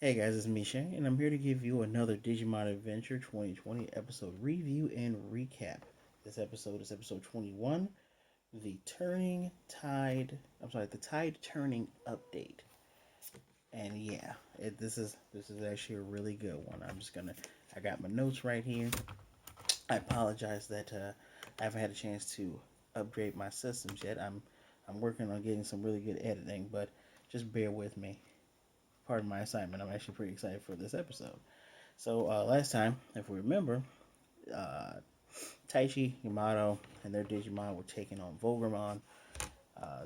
Hey guys, it's Misha, and I'm here to give you another Digimon Adventure 2020 episode review and recap. This episode is episode 21, the Turning Tide. the Tide Turning update. And yeah, this is actually a really good one. I got my notes right here. I apologize that I haven't had a chance to upgrade my systems yet. I'm working on getting some really good editing, but just bear with me. Pardon my assignment. I'm actually pretty excited for this episode. So last time, if we remember, uh, Taichi, Yamato, and their Digimon were taking on Volgramon.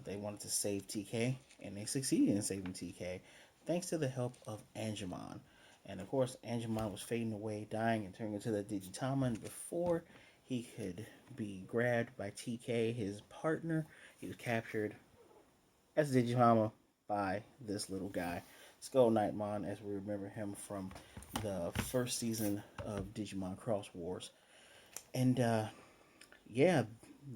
They wanted to save TK, and they succeeded in saving TK thanks to the help of Angemon. And of course, Angemon was fading away, dying, and turning into the Digitama. And before he could be grabbed by TK, his partner, he was captured as Digitama by this little guy, Skull Knightmon, as we remember him from the first season of Digimon Cross Wars. And yeah,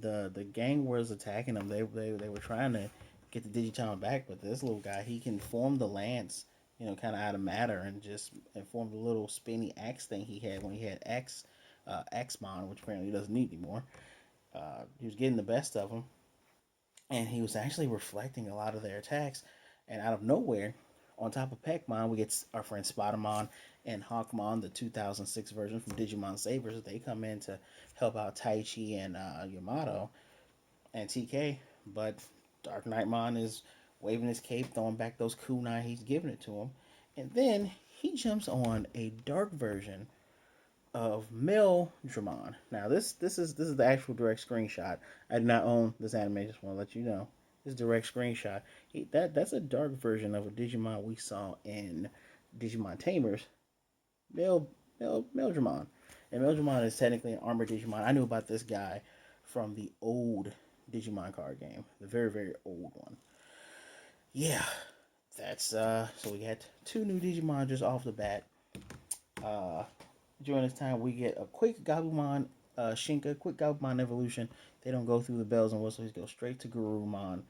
the gang was attacking them. They were trying to get the Digitama back, but this little guy, he can form the lance, kind of out of matter, and form the little spinny axe thing he had when he had Axmon, which apparently he doesn't need anymore. He was getting the best of them, and he was actually reflecting a lot of their attacks. And out of nowhere, on top of Pekmon, we get our friend Spidermon and Hawkmon, the 2006 version from Digimon Sabers. They come in to help out Taichi and Yamato and TK, but Dark Knightmon is waving his cape, throwing back those kunai he's giving it to him, and then he jumps on a dark version of Dramon. Now this is the actual direct screenshot. I do not own this anime. Just want to let you know. This direct screenshot. That's a dark version of a Digimon we saw in Digimon Tamers. Mel Dramon. And Dramon is technically an armored Digimon. I knew about this guy from the old Digimon card game, the very old one. Yeah, that's so we got two new Digimon just off the bat. Uh, During this time, we get a quick Gabumon Shinka, quick Gabumon evolution. They don't go through the bells and whistles, go straight to Garurumon.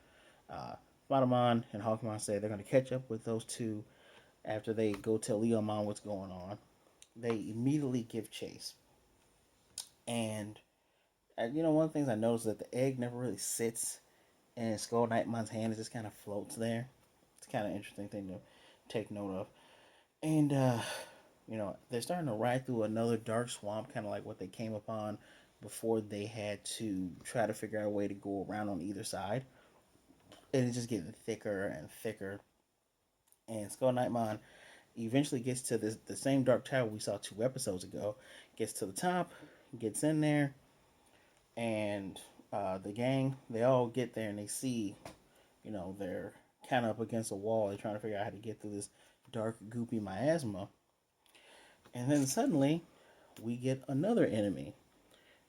Uh, Spidermon and Hawkmon say they're going to catch up with those two after they go tell Leomon what's going on. They immediately give chase. And, one of the things I noticed is that the egg never really sits in Skull Knightmon's hand. It just kind of floats there. It's kind of interesting thing to take note of. And, they're starting to ride through another dark swamp, kind of like what they came upon before they had to try to figure out a way to go around on either side. And it's just getting thicker and thicker. And Skull Knightmon eventually gets to the same dark tower we saw 2 episodes ago. Gets to the top, gets in there, and the gang, they all get there and they see, they're kind of up against a wall. They're trying to figure out how to get through this dark, goopy miasma. And then suddenly, we get another enemy.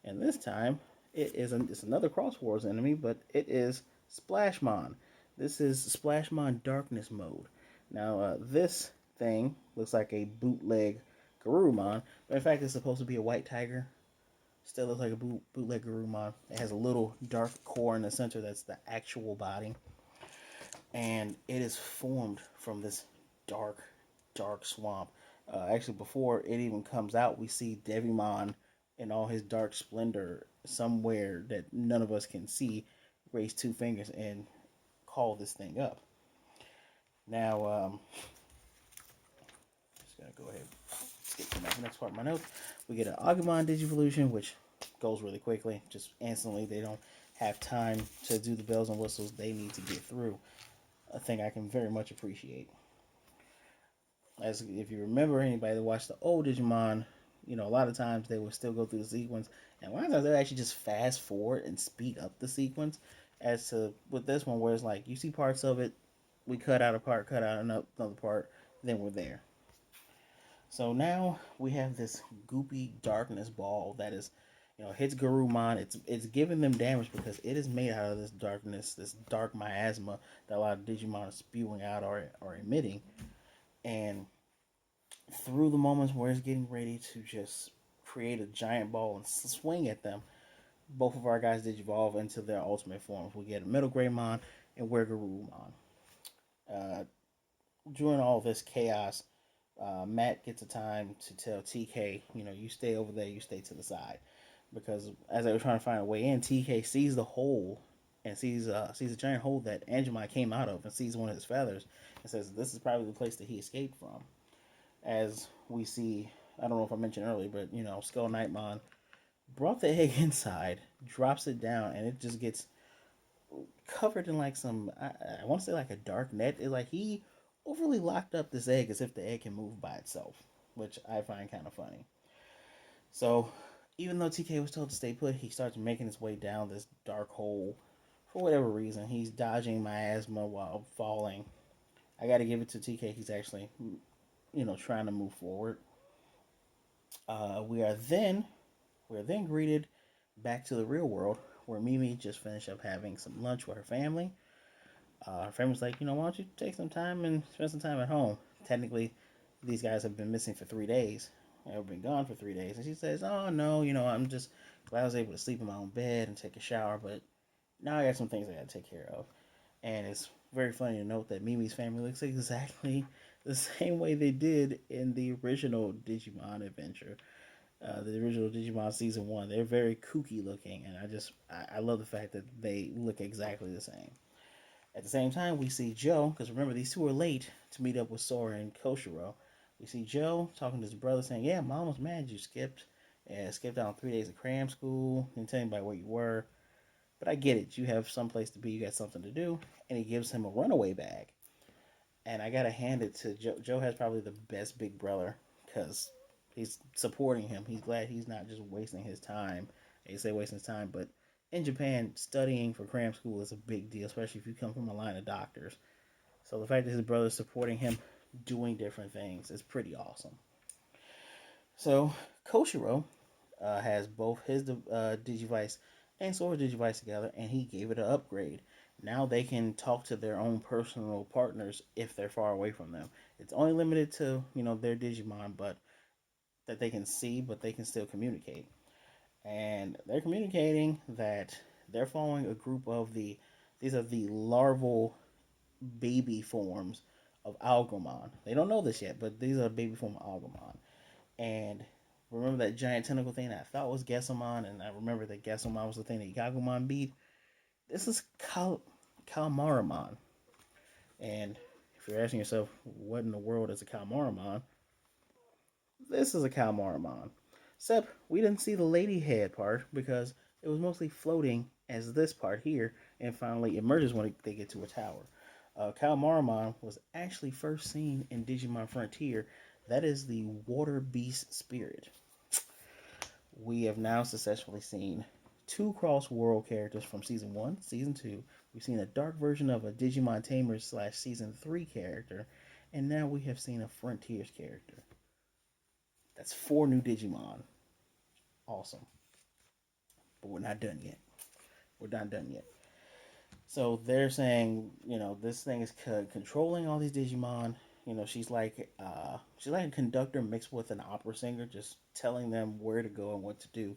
And this time, it's another Cross Wars enemy, but it is Splashmon. This is Splashmon Darkness Mode. Now, this thing looks like a bootleg Garurumon, but in fact, it's supposed to be a white tiger. Still looks like a bootleg Garurumon. It has a little dark core in the center that's the actual body. And it is formed from this dark, dark swamp. Actually, before it even comes out, we see Devimon in all his dark splendor somewhere that none of us can see, raise 2 fingers and call this thing up. Now, just gonna go ahead and skip to the next part of my notes. We get an Agumon Digivolution, which goes really quickly, just instantly. They don't have time to do the bells and whistles they need to get through. A thing I can very much appreciate. As if you remember, anybody that watched the old Digimon, a lot of times they would still go through the sequence, and a lot of times they actually just fast forward and speed up the sequence. As to with this one, where it's like you see parts of it, we cut out a part, cut out another part, then we're there. So now we have this goopy darkness ball that is, hits Garurumon. It's giving them damage because it is made out of this darkness, this dark miasma that a lot of Digimon are spewing out or emitting. And through the moments where it's getting ready to just create a giant ball and swing at them, both of our guys digivolve into their ultimate forms. We get a Middle Greymon and Wergarurumon. Uh, During all this chaos, Matt gets a time to tell TK, you stay over there, you stay to the side, because as they were trying to find a way in, TK sees the hole and sees a giant hole that Angemai came out of, and sees one of his feathers, and says this is probably the place that he escaped from. As we see, I don't know if I mentioned earlier, but Skull Nightmon brought the egg inside, drops it down, and it just gets covered in like some I want to say like a dark net. It's like he overly locked up this egg as if the egg can move by itself, which I find kind of funny. So even though TK was told to stay put, he starts making his way down this dark hole. For whatever reason, he's dodging miasma while falling. I got to give it to TK. He's actually, trying to move forward. Uh, we are then we are then greeted back to the real world, where Mimi just finished up having some lunch with her family. Her friend was like, why don't you take some time and spend some time at home? Technically, these guys have been missing for 3 days. They've been gone for 3 days. And she says, oh, no, I'm just glad I was able to sleep in my own bed and take a shower, but now I got some things I got to take care of. And it's very funny to note that Mimi's family looks exactly the same way they did in the original Digimon adventure. The original Digimon season one. They're very kooky looking, and I love the fact that they look exactly the same. At the same time, we see Joe, because remember, these two are late to meet up with Sora and Koshiro. We see Joe talking to his brother saying, yeah, Mom was mad you skipped. Yeah, skipped out on 3 days of cram school. Didn't tell anybody where you were. But I get it. You have someplace to be. You got something to do. And he gives him a runaway bag. And I got to hand it to Joe. Joe has probably the best big brother because he's supporting him. He's glad he's not just wasting his time. They say wasting his time, but in Japan, studying for cram school is a big deal, especially if you come from a line of doctors. So the fact that his brother's supporting him doing different things is pretty awesome. So Koshiro has both his Digivice and Sora Digivice together, and he gave it an upgrade. Now they can talk to their own personal partners if they're far away from them. It's only limited to their Digimon, but that they can see, but they can still communicate. And they're communicating that they're following a group of these are the larval baby forms of Algomon. They don't know this yet, but these are baby form of Algomon. And remember that giant tentacle thing that I thought was Gessamon, and I remember that Gessamon was the thing that Gagumon beat. This is Kalmaramon. And if you're asking yourself, what in the world is a Kalmaramon? This is a Kalmaramon. Except we didn't see the lady head part because it was mostly floating as this part here and finally emerges when they get to a tower. Kalmaramon was actually first seen in Digimon Frontier. That is the water beast spirit. We have now successfully seen two cross world characters from season one, season two. We've seen a dark version of a Digimon Tamer slash season three character, and now we have seen a Frontiers character. That's four new Digimon. Awesome. But we're not done yet. We're not done yet. So they're saying, this thing is controlling all these Digimon. She's like a conductor mixed with an opera singer, just telling them where to go and what to do.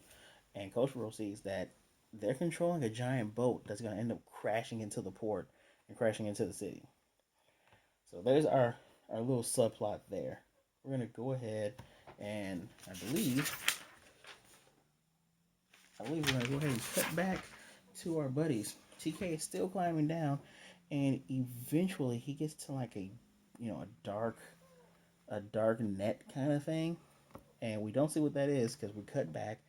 And Koshiro sees that they're controlling a giant boat that's going to end up crashing into the port and crashing into the city. So there's our little subplot there. We're going to go ahead and I believe we're going to go ahead and cut back to our buddies. TK is still climbing down, and eventually he gets to like a dark net kind of thing, and we don't see what that is because we cut back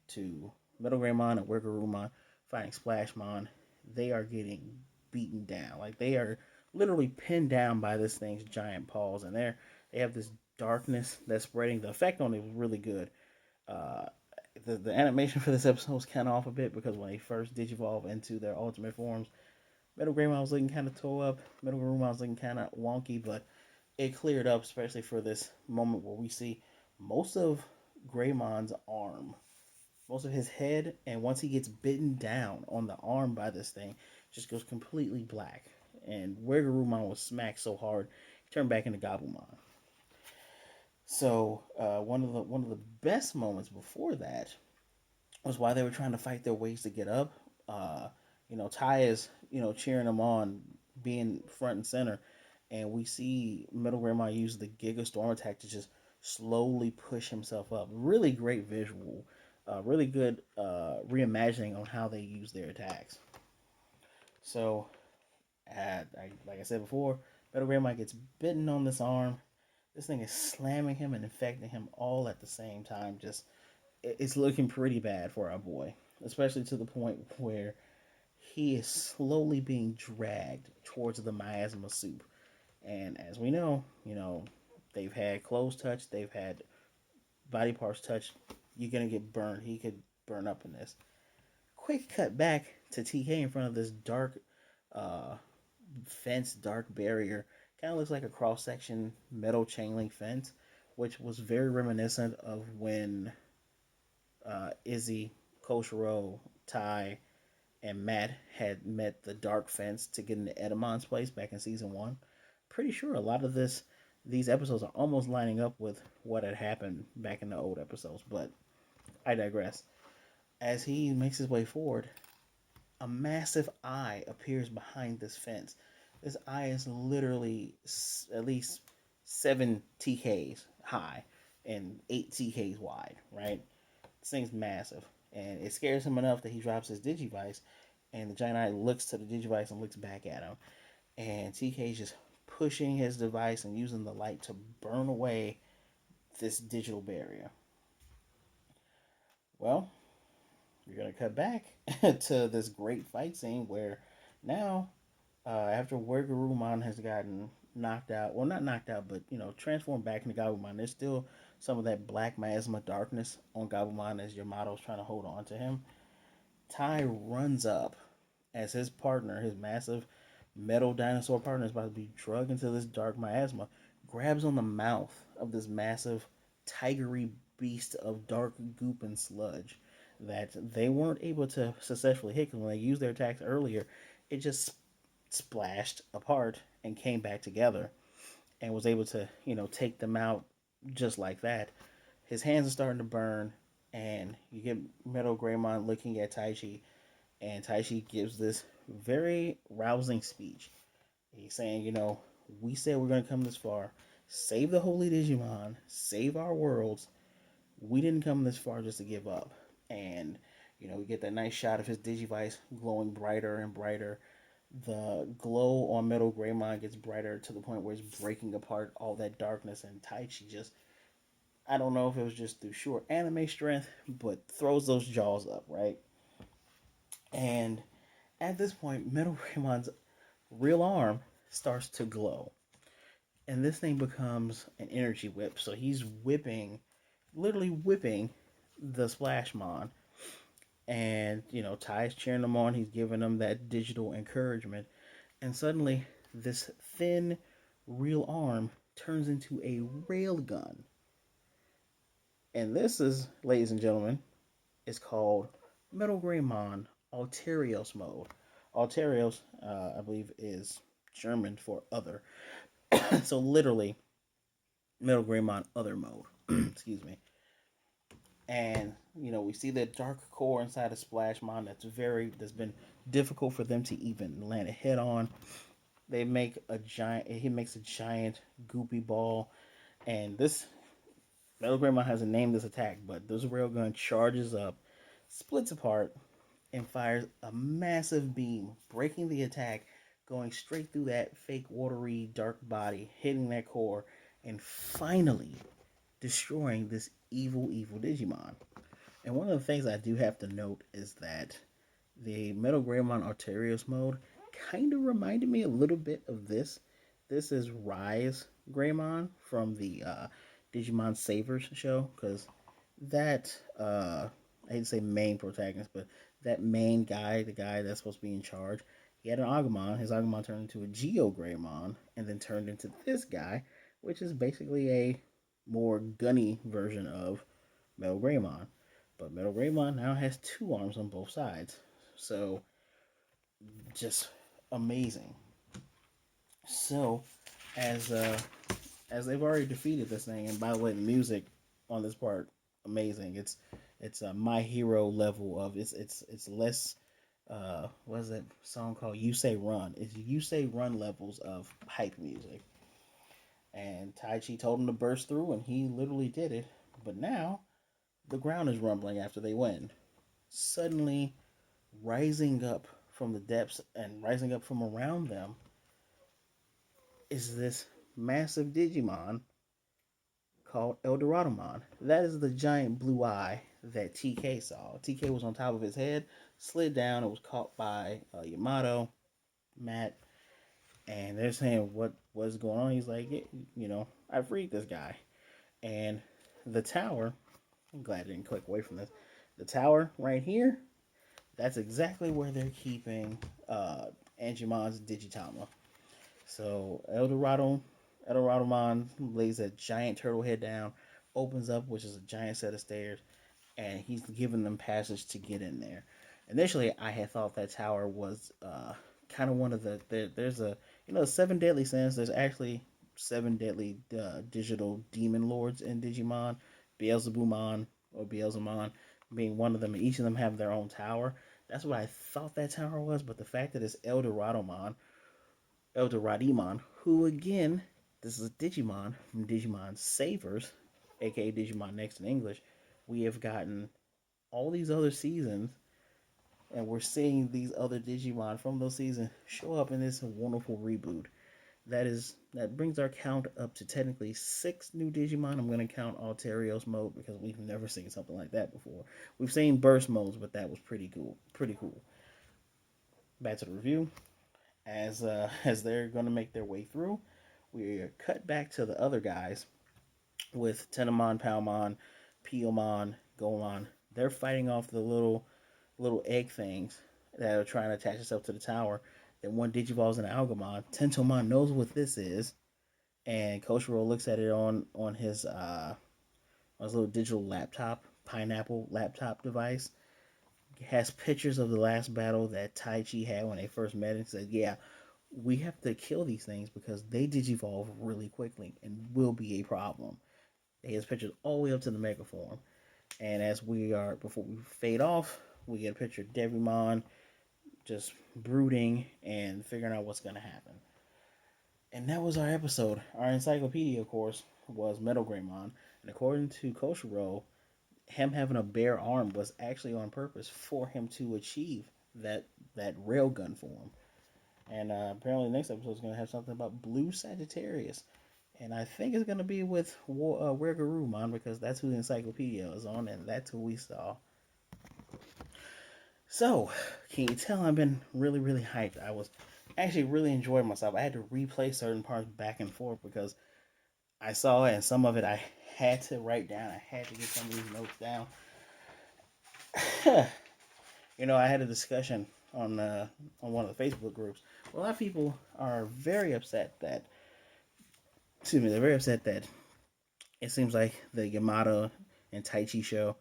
to Metal Greymon and Worgarumon fighting Splashmon. They are getting beaten down, like they are literally pinned down by this thing's giant paws, and they have this darkness that's spreading. The effect on it was really good. Uh, the animation for this episode was kind of off a bit because when they first digivolve into their ultimate forms, Metal Greymon was looking kind of toe up, Metal Greymon was looking kind of wonky, but it cleared up, especially for this moment where we see most of Greymon's arm, most of his head, and once he gets bitten down on the arm by this thing, just goes completely black. And Worgarumon was smacked so hard, he turned back into Gabumon. So one of the best moments before that was while they were trying to fight their ways to get up. Tai is cheering them on, being front and center, and we see Metal Grandma use the Giga Storm attack to just slowly push himself up. Really great visual, really good reimagining on how they use their attacks. So, like I said before, Metal Grandma gets bitten on this arm. This thing is slamming him and infecting him all at the same time. Just it's looking pretty bad for our boy, especially to the point where he is slowly being dragged towards the miasma soup. And as we know, they've had clothes touched, they've had body parts touched. You're gonna get burned. He could burn up in this. Quick cut back to TK in front of this dark uh, fence, dark barrier. Kind of looks like a cross section metal chain link fence, which was very reminiscent of when Izzy, Koshiro, Tai, and Matt had met the Dark Fence to get into Edamon's place back in season one. Pretty sure a lot of these episodes are almost lining up with what had happened back in the old episodes, but I digress. As he makes his way forward, a massive eye appears behind this fence. This eye is literally at least 7 TKs high and 8 TKs wide, right? This thing's massive. And it scares him enough that he drops his Digivice, and the giant eye looks to the Digivice and looks back at him. And TK is just pushing his device and using the light to burn away this digital barrier. Well, you're going to cut back to this great fight scene where now, after Worgarumon has gotten knocked out, well, not knocked out, but, transformed back into Gabumon, there's still some of that black miasma darkness on Gabumon as Yamato's trying to hold on to him. Tai runs up as his partner, his massive metal dinosaur partner, is about to be drugged into this dark miasma, grabs on the mouth of this massive tigery beast of dark goop and sludge that they weren't able to successfully hit because when they used their attacks earlier, it just splashed apart and came back together and was able to, take them out just like that. His hands are starting to burn, and you get Metal Greymon looking at Taichi, and Taichi gives this very rousing speech. He's saying, we said we're going to come this far, save the Holy Digimon, save our worlds. We didn't come this far just to give up. And, we get that nice shot of his Digivice glowing brighter and brighter. The glow on Metal Greymon gets brighter to the point where it's breaking apart all that darkness, and Taichi just, I don't know if it was just through short anime strength, but throws those jaws up, right? And at this point, Metal Greymon's real arm starts to glow. And this thing becomes an energy whip. So he's whipping, literally whipping the Splashmon. And, Ty's cheering him on. He's giving him that digital encouragement. And suddenly, this thin, real arm turns into a railgun. And this is, ladies and gentlemen, is called Metal Greymon Alterios mode. Alterios, I believe, is German for other. So literally, Metal Greymon other mode. Excuse me. And we see the dark core inside of Splashmon that's been difficult for them to even land a hit on. They make a giant. He makes a giant goopy ball, and this Metal Greymon hasn't named this attack, but this railgun charges up, splits apart, and fires a massive beam, breaking the attack, going straight through that fake watery dark body, hitting that core, and finally destroying this evil Digimon. And one of the things I do have to note is that the Metal Greymon Arterios mode kind of reminded me a little bit of this. This is Rise Greymon from the Digimon Savers show, because that I hate to say main protagonist, but that main guy, the guy that's supposed to be in charge, he had an Agumon. His Agumon turned into a Geo Greymon, and then turned into this guy, which is basically a more gunny version of Metal Greymon. But Metal Greymon now has 2 arms on both sides. So, just amazing. So, as as they've already defeated this thing, and by the way, the music on this part amazing. It's a My Hero level of it's less what is that song called? You Say Run. It's You Say Run levels of hype music. And Taichi told him to burst through, and he literally did it. But now the ground is rumbling after they win. Suddenly, rising up from the depths and rising up from around them is this massive Digimon called Eldoradomon. That is the giant blue eye that TK saw. TK was on top of his head, slid down, and was caught by Yamato, Matt, and they're saying what's going on. He's like, yeah, I freed this guy, and the tower. I'm glad I didn't click away from this. The tower right here. That's exactly where they're keeping Angimon's Digitama. So Eldoradomon lays a giant turtle head down, opens up, which is a giant set of stairs, and he's giving them passage to get in there. Initially, I had thought that tower was kind of one of there's a seven deadly sins. There's actually seven deadly digital demon lords in Digimon, Beelzebumon or Beelzemon being one of them, and each of them have their own tower. That's what I thought that tower was, but the fact that it's Eldoradimon, who again, this is a Digimon from Digimon Savers, aka Digimon Next in English. We have gotten all these other seasons, and we're seeing these other Digimon from those seasons show up in this wonderful reboot. That brings our count up to technically six new Digimon. I'm going to count Alterios mode because we've never seen something like that before. We've seen burst modes, but that was pretty cool. Pretty cool. Back to the review. As they're going to make their way through, we're cut back to the other guys with Tenamon, Palmon, Piomon, Gomon. They're fighting off the little egg things that are trying to attach itself to the tower. Then one Digivolves an Algamon. Tentomon knows what this is, and Koshiro looks at it on his little digital laptop, pineapple laptop device. It has pictures of the last battle that Taichi had when they first met and said, yeah, we have to kill these things because they digivolve really quickly and will be a problem. He has pictures all the way up to the mega form. And before we fade off, we get a picture of Devimon just brooding and figuring out what's going to happen. And that was our episode. Our encyclopedia, of course, was Metal Greymon. And according to Koshiro, him having a bare arm was actually on purpose for him to achieve that railgun form. And apparently, the next episode is going to have something about Blue Sagittarius. And I think it's going to be with Wergarumon because that's who the encyclopedia is on, and that's who we saw. So, can you tell I've been really, really hyped? I was actually really enjoying myself. I had to replay certain parts back and forth because I saw it, and some of it I had to write down. I had to get some of these notes down. I had a discussion on one of the Facebook groups. Well, a lot of people are very upset that, excuse me, they're very upset that it seems like the Yamato and Taichi show,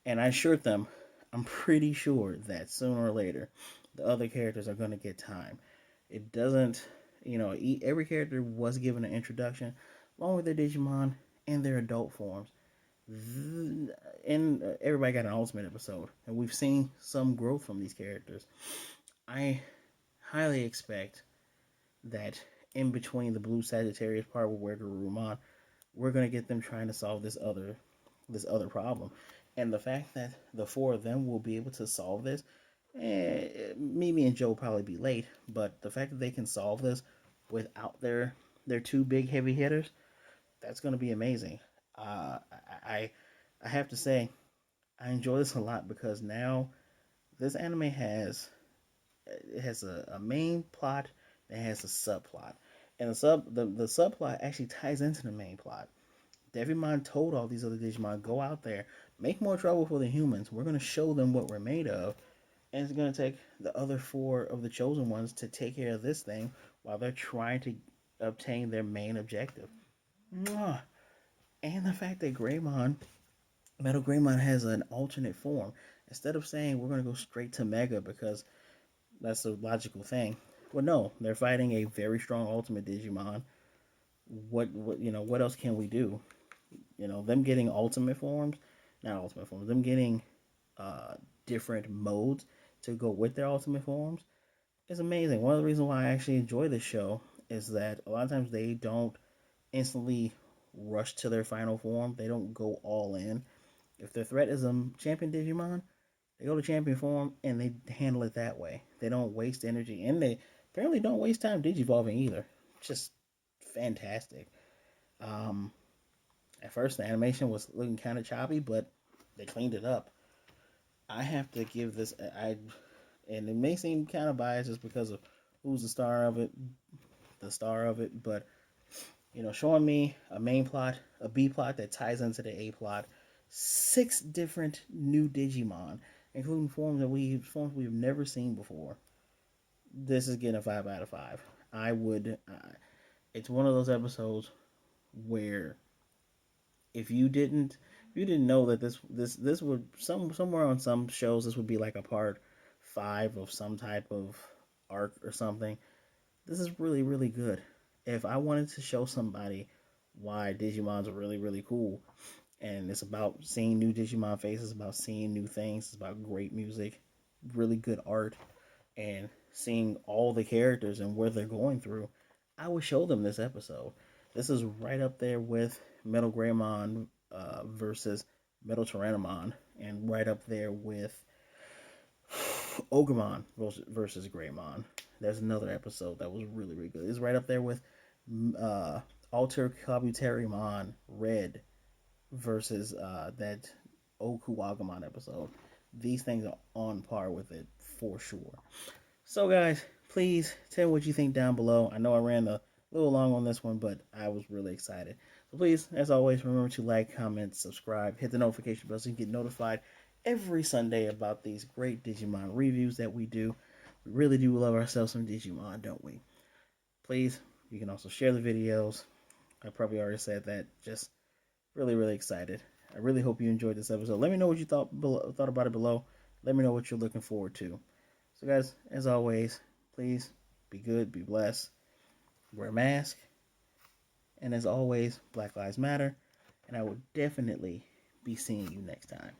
and I assured them, I'm pretty sure that sooner or later, the other characters are going to get time. It doesn't, every character was given an introduction, along with their Digimon and their adult forms. And everybody got an ultimate episode, and we've seen some growth from these characters. I highly expect that in between the Blue Sagittarius part with Wergarumon, we're gonna get them trying to solve this other problem. And the fact that the four of them will be able to solve this, Mimi and Joe will probably be late, but the fact that they can solve this without their two big heavy hitters, that's gonna be amazing. I I have to say I enjoy this a lot because now this anime has a main plot that has a subplot, and the subplot actually ties into the main plot. Devimon told all these other Digimon, go out there, make more trouble for the humans. We're going to show them what we're made of. And it's going to take the other four of the chosen ones to take care of this thing while they're trying to obtain their main objective. Mwah. And the fact that Metal Greymon has an alternate form. Instead of saying we're going to go straight to Mega because that's the logical thing. Well, no, they're fighting a very strong Ultimate Digimon. What else can we do? Them getting ultimate forms, not ultimate forms, them getting uh, different modes to go with their ultimate forms is amazing. One of the reasons why I actually enjoy this show is that a lot of times they don't instantly rush to their final form. They don't go all in. If their threat is a champion Digimon, they go to champion form and they handle it that way. They don't waste energy, and they apparently don't waste time digivolving either. Just fantastic. Um, at first, the animation was looking kind of choppy, but they cleaned it up. I have to give this. And it may seem kind of biased just because of who's the star of it, but showing me a main plot, a B plot that ties into the A plot, 6 different new Digimon, including forms we've never seen before. This is getting a 5 out of 5. I would. It's one of those episodes where if you didn't know that this would somewhere on some shows this would be like a part 5 of some type of arc or something. This is really really good. If I wanted to show somebody why Digimons are really really cool, and it's about seeing new Digimon faces, about seeing new things, it's about great music, really good art, and seeing all the characters and where they're going through, I would show them this episode. This is right up there with Metal Greymon versus Metal Tyrannomon, and right up there with Ogremon versus Greymon. There's another episode that was really really good. It's right up there with uh, Alter Kabuterimon Red versus that Okuwagamon episode. These things are on par with it for sure. So, guys, please tell me what you think down below. I know I ran a little long on this one, but I was really excited. So, please, as always, remember to like, comment, subscribe, hit the notification bell so you get notified every Sunday about these great Digimon reviews that we do. We really do love ourselves some Digimon, don't we? Please, you can also share the videos. I probably already said that. Just really, really excited. I really hope you enjoyed this episode. Let me know what you thought about it below. Let me know what you're looking forward to. So, guys, as always, please be good, be blessed, wear a mask, and as always, Black Lives Matter. And I will definitely be seeing you next time.